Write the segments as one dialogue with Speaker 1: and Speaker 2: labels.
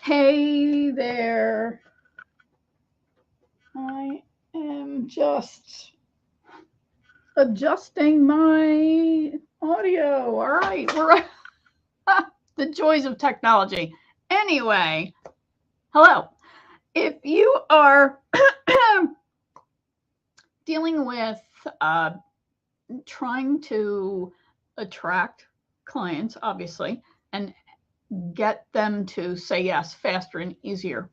Speaker 1: Hey there. I am just adjusting my audio. All right, we're the joys of technology. Anyway, hello. If you are dealing with uh, trying to attract clients, obviously, and get them to say yes faster and easier,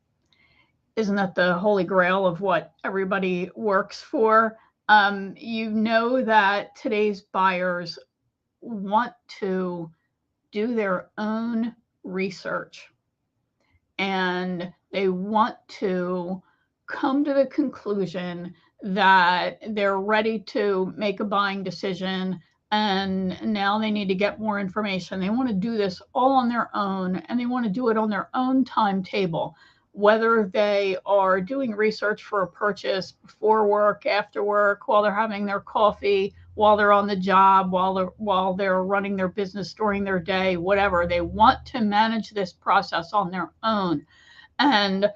Speaker 1: isn't that the holy grail of what everybody works for? You know that today's buyers want to do their own research and they want to come to the conclusion that they're ready to make a buying decision and now they need to get more information. They want to do this all on their own and they want to do it on their own timetable, whether they are doing research for a purchase before work, after work, while they're having their coffee, while they're on the job, while they're running their business during their day, whatever. They want to manage this process on their own. And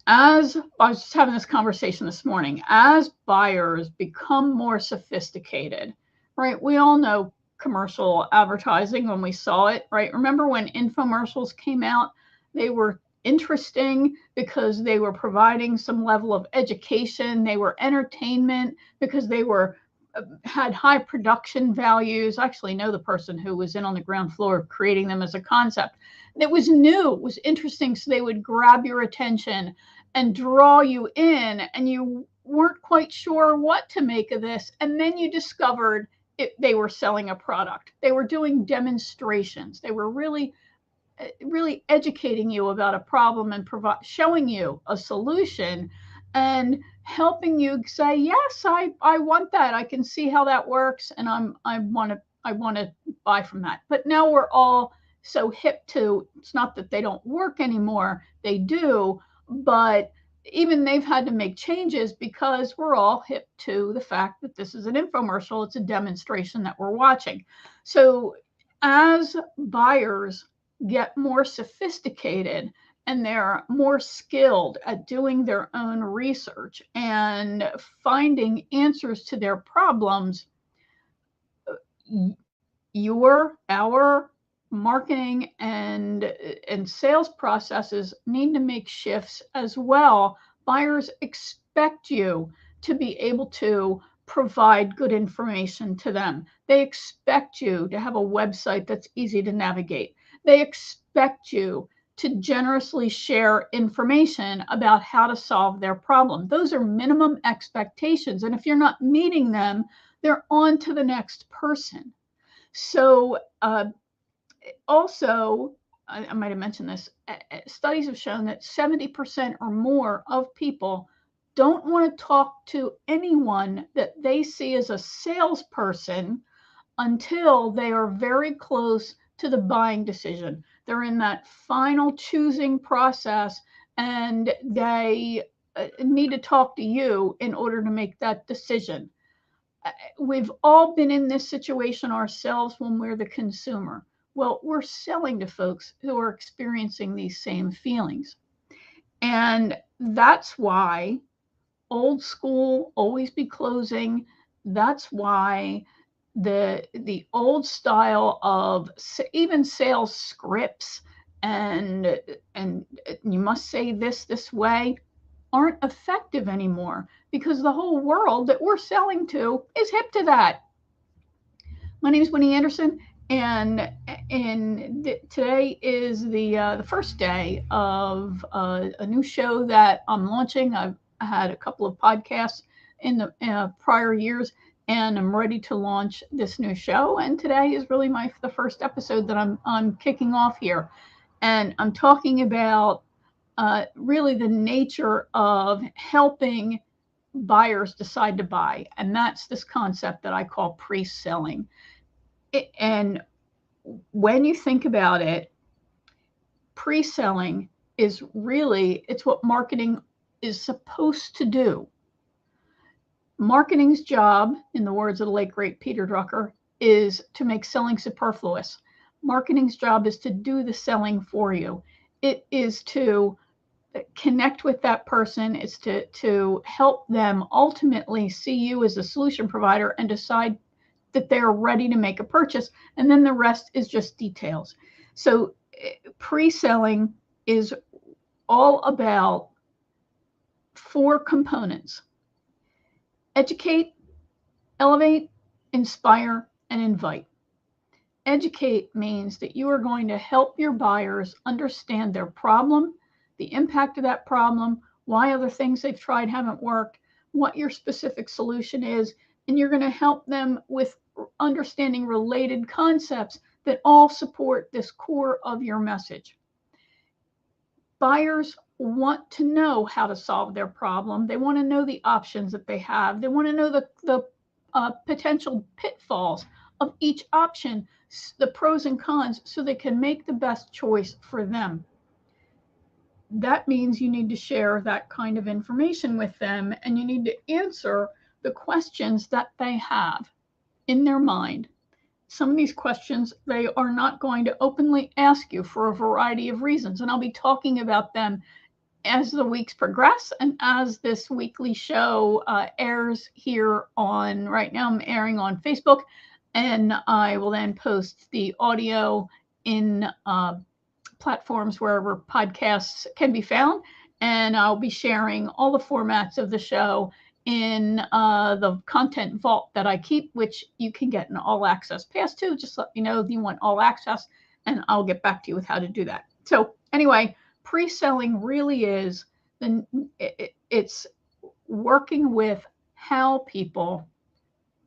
Speaker 1: as I was just having this conversation this morning, as buyers become more sophisticated, right? We all know commercial advertising when we saw it, right? Remember when infomercials came out? They were interesting because they were providing some level of education. They were entertainment because they were had high production values. I actually know the person who was in on the ground floor creating them as a concept. It was new, it was interesting, so they would grab your attention and draw you in, and you weren't quite sure what to make of this. And then you discovered they were selling a product. They were doing demonstrations. They were really educating you about a problem and showing you a solution and helping you say, yes, I want that. I can see how that works. And I want to buy from that. But now we're all so hip to, it's not that they don't work anymore. They do, but even they've had to make changes because we're all hip to the fact that this is an infomercial. It's a demonstration that we're watching. So as buyers get more sophisticated and they're more skilled at doing their own research and finding answers to their problems, our marketing and sales processes need to make shifts as well. Buyers expect you to be able to provide good information to them. They expect you to have a website that's easy to navigate. They expect you to generously share information about how to solve their problem. Those are minimum expectations. And if you're not meeting them, they're on to the next person. So also, I might have mentioned this, studies have shown that 70% or more of people don't want to talk to anyone that they see as a salesperson until they are very close to the buying decision. They're in that final choosing process and they need to talk to you in order to make that decision. We've all been in this situation ourselves when we're the consumer. Well, we're selling to folks who are experiencing these same feelings. And that's why old school, always be closing. That's why the old style of even sales scripts and you must say this way aren't effective anymore because the whole world that we're selling to is hip to that. My name is Winnie Anderson, and today is the first day of a new show that I'm launching. I've had a couple of podcasts in the prior years, and I'm ready to launch this new show. And today is really the first episode that I'm kicking off here, and I'm talking about really the nature of helping buyers decide to buy, and that's this concept that I call pre-selling. And when you think about it, pre-selling is really, it's what marketing is supposed to do. Marketing's job, in the words of the late great Peter Drucker, is to make selling superfluous. Marketing's job is to do the selling for you. It is to connect with that person. It's to help them ultimately see you as a solution provider and decide that they're ready to make a purchase. And then the rest is just details. So pre-selling is all about 4 components: educate, elevate, inspire, and invite. Educate means that you are going to help your buyers understand their problem, the impact of that problem, why other things they've tried haven't worked, what your specific solution is, and you're going to help them with understanding related concepts that all support this core of your message. Buyers want to know how to solve their problem. They want to know the options that they have. They want to know the potential pitfalls of each option, the pros and cons, so they can make the best choice for them. That means you need to share that kind of information with them, and you need to answer the questions that they have in their mind. Some of these questions they are not going to openly ask you for a variety of reasons, and I'll be talking about them as the weeks progress and as this weekly show airs here on, right now I'm airing on Facebook, and I will then post the audio in platforms wherever podcasts can be found, and I'll be sharing all the formats of the show in the content vault that I keep, which you can get an all access pass to. Just let me know if you want all access, and I'll get back to you with how to do that. So anyway, pre-selling really is it's working with how people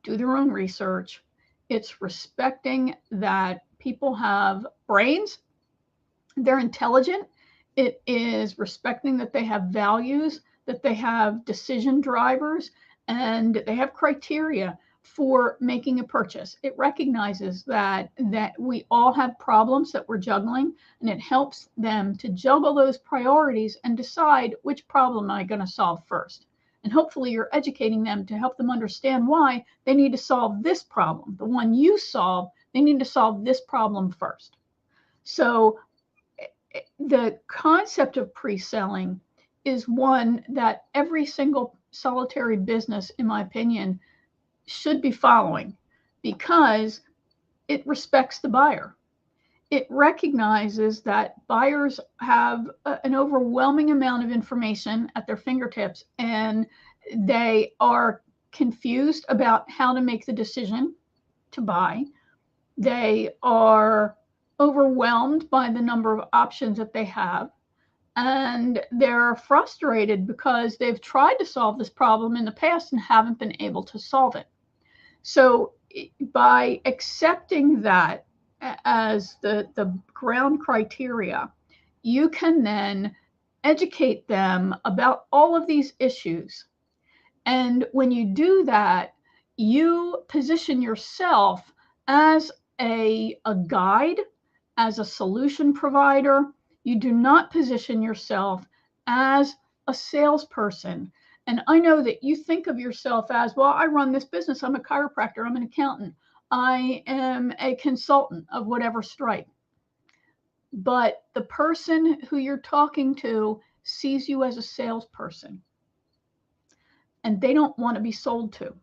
Speaker 1: do their own research. It's respecting that people have brains, they're intelligent. It is respecting that they have values, that they have decision drivers, and they have criteria for making a purchase. It recognizes that we all have problems that we're juggling, and it helps them to juggle those priorities and decide which problem am I going to solve first. And hopefully you're educating them to help them understand why they need to solve this problem. The one you solve, they need to solve this problem first. So the concept of pre-selling is one that every single solitary business, in my opinion, should be following, because it respects the buyer. It recognizes that buyers have an overwhelming amount of information at their fingertips, and they are confused about how to make the decision to buy. They are overwhelmed by the number of options that they have, and they're frustrated because they've tried to solve this problem in the past and haven't been able to solve it. So by accepting that as the ground criteria, you can then educate them about all of these issues. And when you do that, you position yourself as a guide, as a solution provider. You do not position yourself as a salesperson. And I know that you think of yourself as, well, I run this business. I'm a chiropractor. I'm an accountant. I am a consultant of whatever stripe. But the person who you're talking to sees you as a salesperson, and they don't want to be sold to.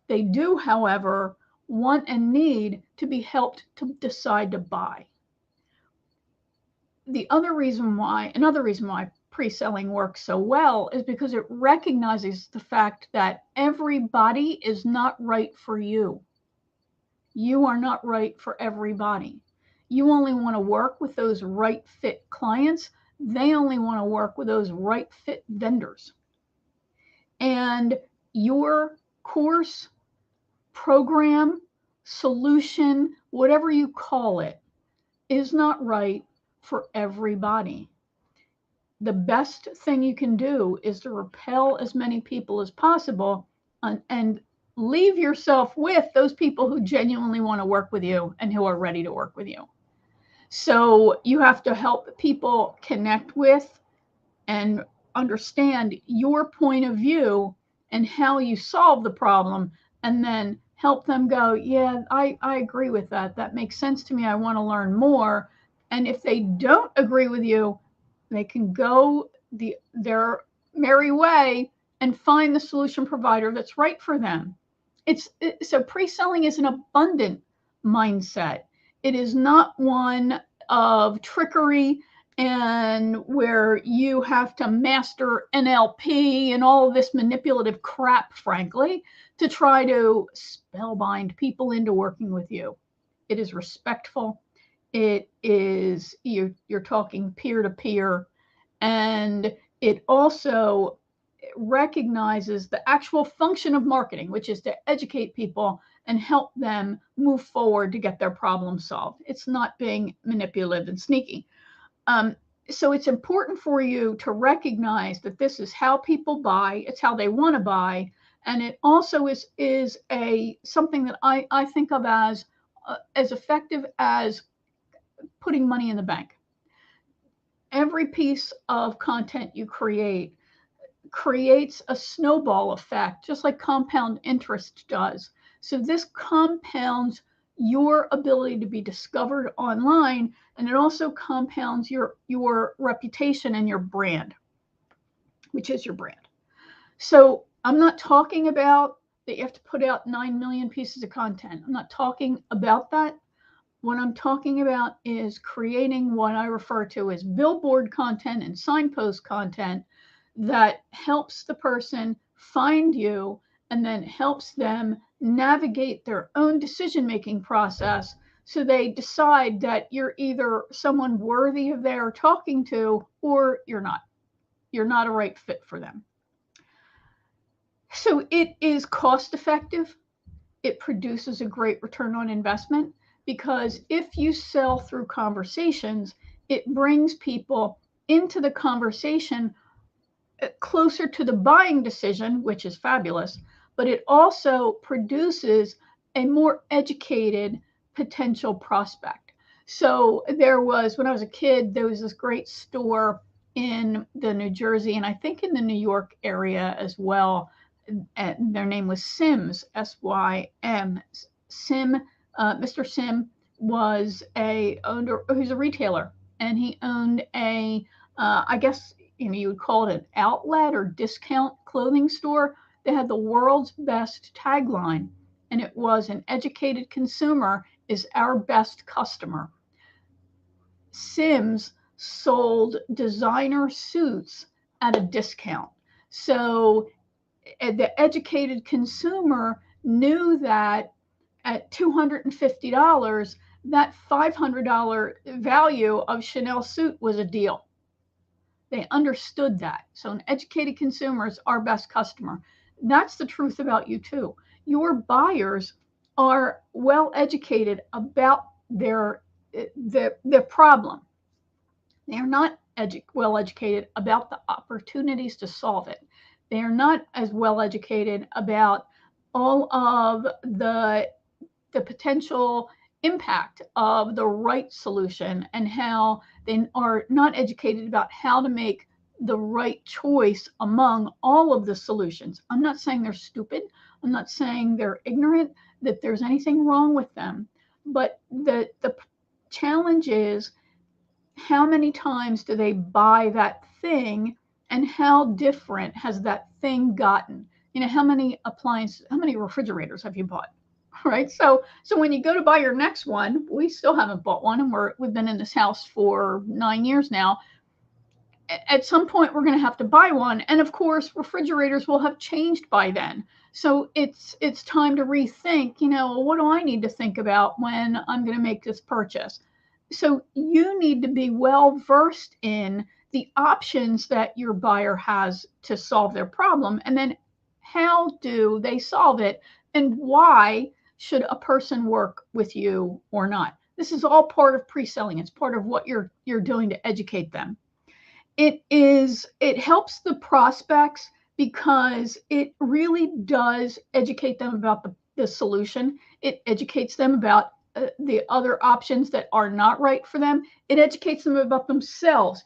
Speaker 1: They do, however, want and need to be helped to decide to buy. Another reason why pre-selling works so well is because it recognizes the fact that everybody is not right for you. You are not right for everybody. You only want to work with those right fit clients. They only want to work with those right fit vendors. And your course, program, solution, whatever you call it, is not right for everybody. The best thing you can do is to repel as many people as possible and leave yourself with those people who genuinely want to work with you and who are ready to work with you. So you have to help people connect with and understand your point of view and how you solve the problem, and then help them go, yeah, I agree with that. That makes sense to me. I want to learn more. And if they don't agree with you, they can go their merry way and find the solution provider that's right for them. So pre-selling is an abundant mindset. It is not one of trickery and where you have to master NLP and all of this manipulative crap, frankly, to try to spellbind people into working with you. It is respectful. It is, you're talking peer to peer, and it also recognizes the actual function of marketing, which is to educate people and help them move forward to get their problem solved. It's not being manipulative and sneaky. So it's important for you to recognize that this is how people buy. It's how they want to buy. And it also is something that I think of as effective as putting money in the bank. Every piece of content you creates a snowball effect, just like compound interest does. So this compounds your ability to be discovered online, and it also compounds your reputation and your brand, which is your brand. So I'm not talking about that you have to put out 9 million pieces of content. I'm not talking about that. What I'm talking about is creating what I refer to as billboard content and signpost content that helps the person find you and then helps them navigate their own decision-making process, so they decide that you're either someone worthy of their talking to or you're not. You're not a right fit for them. So it is cost effective. It produces a great return on investment, because if you sell through conversations, it brings people into the conversation closer to the buying decision, which is fabulous, but it also produces a more educated potential prospect. So when I was a kid, there was this great store in the New Jersey, and I think in the New York area as well. And their name was Sims, S-Y-M. Mr. Sim was who's a retailer, and he owned I guess you would call it an outlet or discount clothing store. They had the world's best tagline, and it was, "An educated consumer is our best customer." Sims sold designer suits at a discount. So the educated consumer knew that at $250, that $500 value of Chanel suit was a deal. They understood that. So an educated consumer is our best customer. That's the truth about you too. Your buyers are well educated about their problem. They are not well educated about the opportunities to solve it. They are not as well educated about all of the potential impact of the right solution, and how they are not educated about how to make the right choice among all of the solutions. I'm not saying they're stupid. I'm not saying they're ignorant, that there's anything wrong with them. But the challenge is, how many times do they buy that thing, and how different has that thing gotten? How many refrigerators have you bought? Right. So when you go to buy your next one, we still haven't bought one, and we've been in this house for 9 years now. At some point, we're going to have to buy one, and of course, refrigerators will have changed by then. So it's time to rethink. What do I need to think about when I'm going to make this purchase? So you need to be well versed in the options that your buyer has to solve their problem, and then how do they solve it, and why should a person work with you or not? This is all part of pre-selling. It's part of what you're doing to educate them. It helps the prospects because it really does educate them about the solution. It educates them about the other options that are not right for them. It educates them about themselves.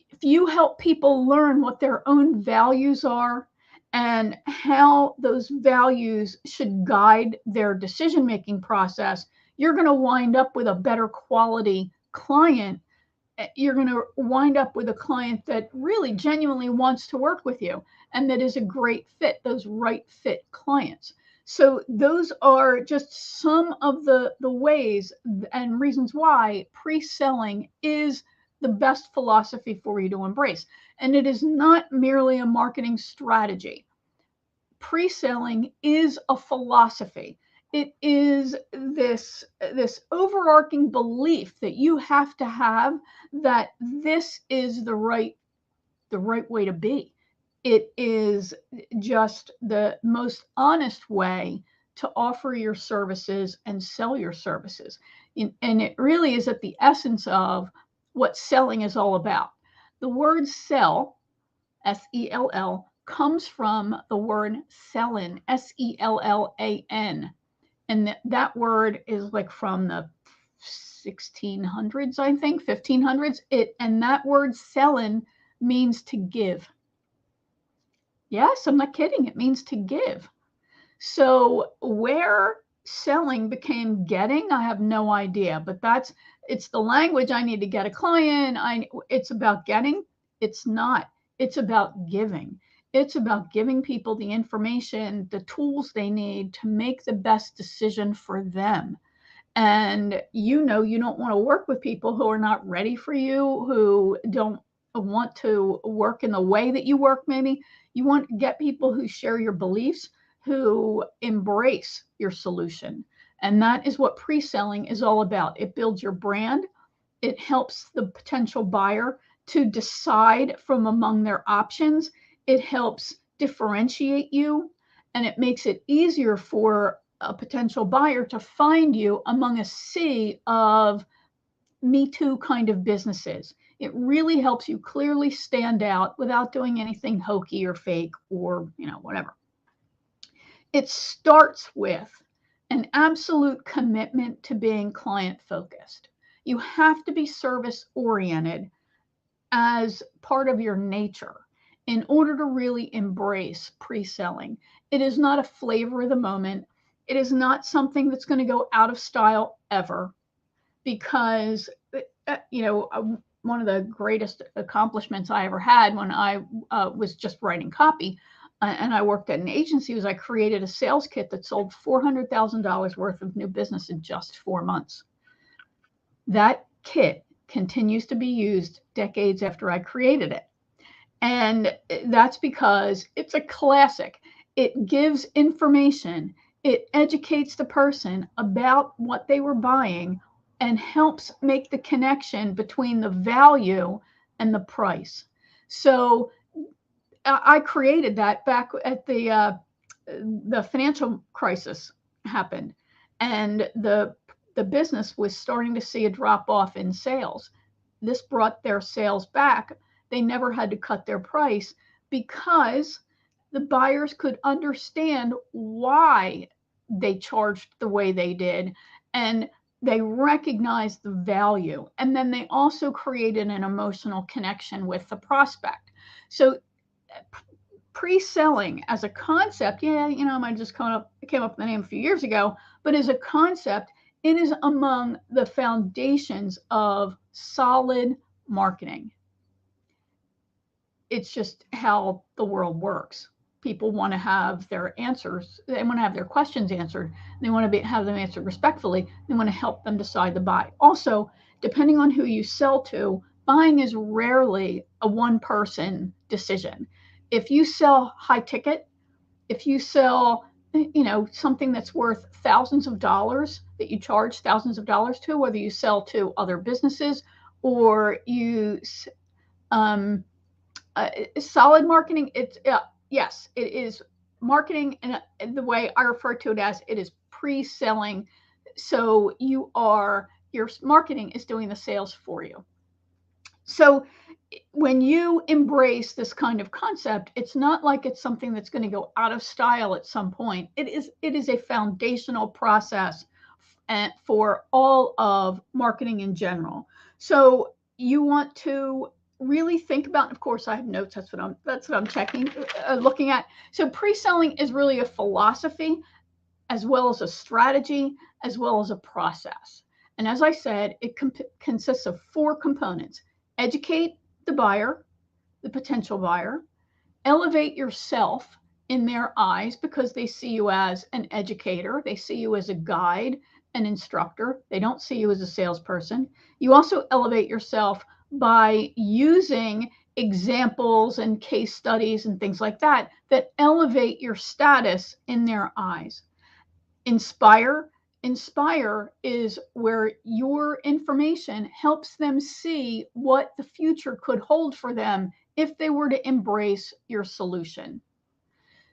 Speaker 1: If you help people learn what their own values are and how those values should guide their decision-making process, you're going to wind up with a better quality client you're going to wind up with a client that really genuinely wants to work with you and that is a great fit, those right fit clients. So those are just some of the ways and reasons why pre-selling is the best philosophy for you to embrace. And it is not merely a marketing strategy. Pre-selling is a philosophy. It is this overarching belief that you have to have that this is the right way to be. It is just the most honest way to offer your services and sell your services. And it really is at the essence of what selling is all about. The word sell, S-E-L-L, comes from the word sellan, S-E-L-L-A-N. And that word is like from the 1600s, I think, 1500s. And that word sellan means to give. Yes, I'm not kidding. It means to give. So where selling became getting, I have no idea, but it's the language I need to get a client. It's about getting. It's not. It's about giving. It's about giving people the information, the tools they need to make the best decision for them. And you don't want to work with people who are not ready for you, who don't want to work in the way that you work. Maybe you want to get people who share your beliefs, who embrace your solution. And that is what pre-selling is all about. It builds your brand. It helps the potential buyer to decide from among their options. It helps differentiate you, and it makes it easier for a potential buyer to find you among a sea of Me Too kind of businesses. It really helps you clearly stand out without doing anything hokey or fake or, whatever. It starts with an absolute commitment to being client focused. You have to be service oriented as part of your nature in order to really embrace pre-selling. It is not a flavor of the moment. It is not something that's going to go out of style ever, because one of the greatest accomplishments I ever had when I was just writing copy and I worked at an agency was I created a sales kit that sold $400,000 worth of new business in just 4 months. That kit continues to be used decades after I created it. And that's because it's a classic. It gives information. It educates the person about what they were buying and helps make the connection between the value and the price. So I created that back at the financial crisis happened, and the business was starting to see a drop off in sales. This brought their sales back. They never had to cut their price because the buyers could understand why they charged the way they did, and they recognized the value. And then they also created an emotional connection with the prospect. So pre-selling as a concept, I just came up with the name a few years ago, but as a concept, it is among the foundations of solid marketing. It's just how the world works. People want to have their answers. They want to have their questions answered. They want to have them answered respectfully. They want to help them decide to buy. Also, depending on who you sell to, buying is rarely a one-person decision. If you sell high ticket, if you sell, something that's worth thousands of dollars that you charge thousands of dollars to, whether you sell to other businesses or you solid marketing, yes, it is marketing, and the way I refer to it as, it is pre-selling. So your marketing is doing the sales for you. So when you embrace this kind of concept, it's not like it's something that's going to go out of style at some point. It is a foundational process for all of marketing in general. So you want to really think about, of course I have notes, that's what I'm checking, looking at. So pre-selling is really a philosophy as well as a strategy, as well as a process. And as I said, it consists of 4 components: educate the buyer, the potential buyer, elevate yourself in their eyes because they see you as an educator. They see you as a guide, an instructor. They don't see you as a salesperson. You also elevate yourself by using examples and case studies and things like that that elevate your status in their eyes. Inspire. Inspire is where your information helps them see what the future could hold for them if they were to embrace your solution.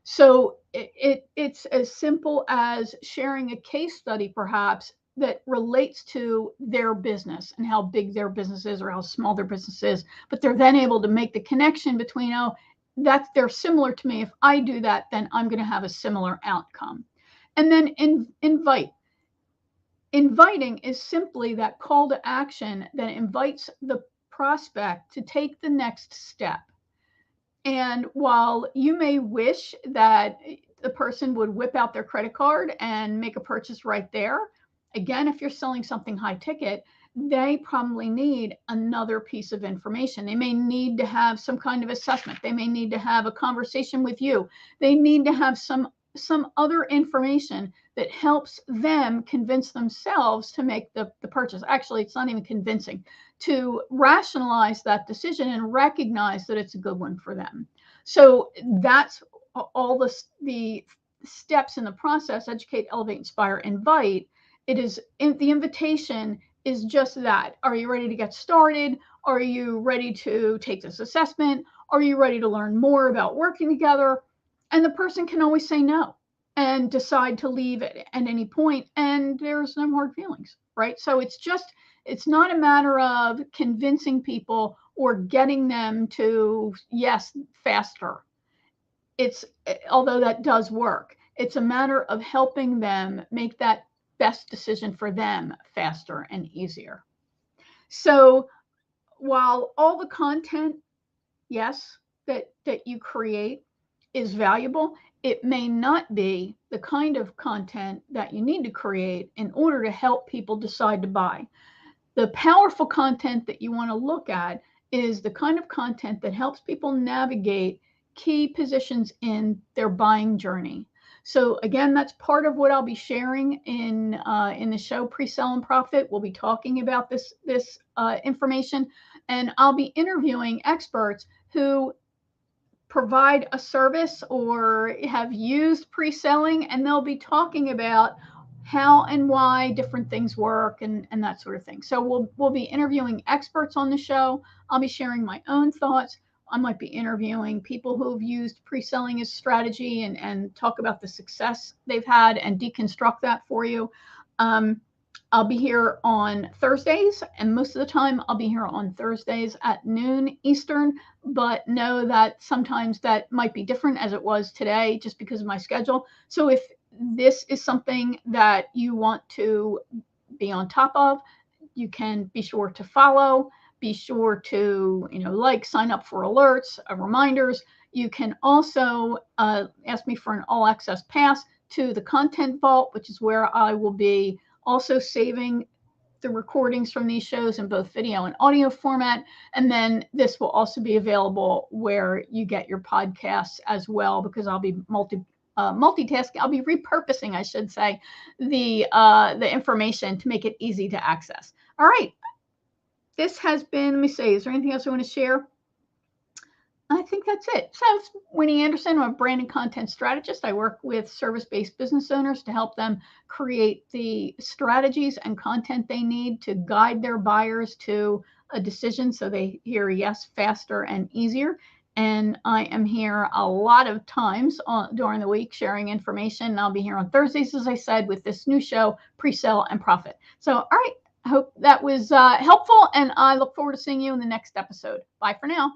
Speaker 1: So it's as simple as sharing a case study, perhaps, that relates to their business and how big their business is or how small their business is. But they're then able to make the connection between, oh, they're similar to me. If I do that, then I'm going to have a similar outcome. And then invite. Inviting is simply that call to action that invites the prospect to take the next step. And while you may wish that the person would whip out their credit card and make a purchase right there, again, if you're selling something high ticket, they probably need another piece of information. They may need to have some kind of assessment. They may need to have a conversation with you. They need to have some other information that helps them convince themselves to make the purchase. Actually, it's not even convincing, to rationalize that decision and recognize that it's a good one for them. So that's all the steps in the process: educate, elevate, inspire, invite. It is the invitation is just that. Are you ready to get started? Are you ready to take this assessment? Are you ready to learn more about working together? And the person can always say no and decide to leave at any point, and there's no hard feelings, right? So it's not a matter of convincing people or getting them to yes faster. Although that does work, it's a matter of helping them make that best decision for them faster and easier. So while all the content, yes, that you create is valuable, it may not be the kind of content that you need to create in order to help people decide to buy. The powerful content that you want to look at is the kind of content that helps people navigate key positions in their buying journey. So again, that's part of what I'll be sharing in the show Pre-Sell and Profit. We'll be talking about this information, and I'll be interviewing experts who provide a service or have used pre-selling, and they'll be talking about how and why different things work and that sort of thing. So we'll be interviewing experts on the show. I'll be sharing my own thoughts. I might be interviewing people who've used pre-selling as strategy and talk about the success they've had and deconstruct that for you. I'll be here on Thursdays, and most of the time I'll be here on Thursdays at noon Eastern, but know that sometimes that might be different as it was today just because of my schedule. So if this is something that you want to be on top of, you can be sure to follow, be sure to sign up for alerts, reminders. You can also ask me for an all access pass to the Content Vault, which is where I will be also saving the recordings from these shows in both video and audio format. And then this will also be available where you get your podcasts as well, because I'll be multitasking. I'll be repurposing, I should say, the information to make it easy to access. All right. This has been, let me see, is there anything else I want to share? I think that's it. So it's Winnie Anderson. I'm a brand and content strategist. I work with service-based business owners to help them create the strategies and content they need to guide their buyers to a decision so they hear yes faster and easier. And I am here a lot of times during the week sharing information. And I'll be here on Thursdays, as I said, with this new show, Pre-Sell and Profit. So, all right, I hope that was helpful, and I look forward to seeing you in the next episode. Bye for now.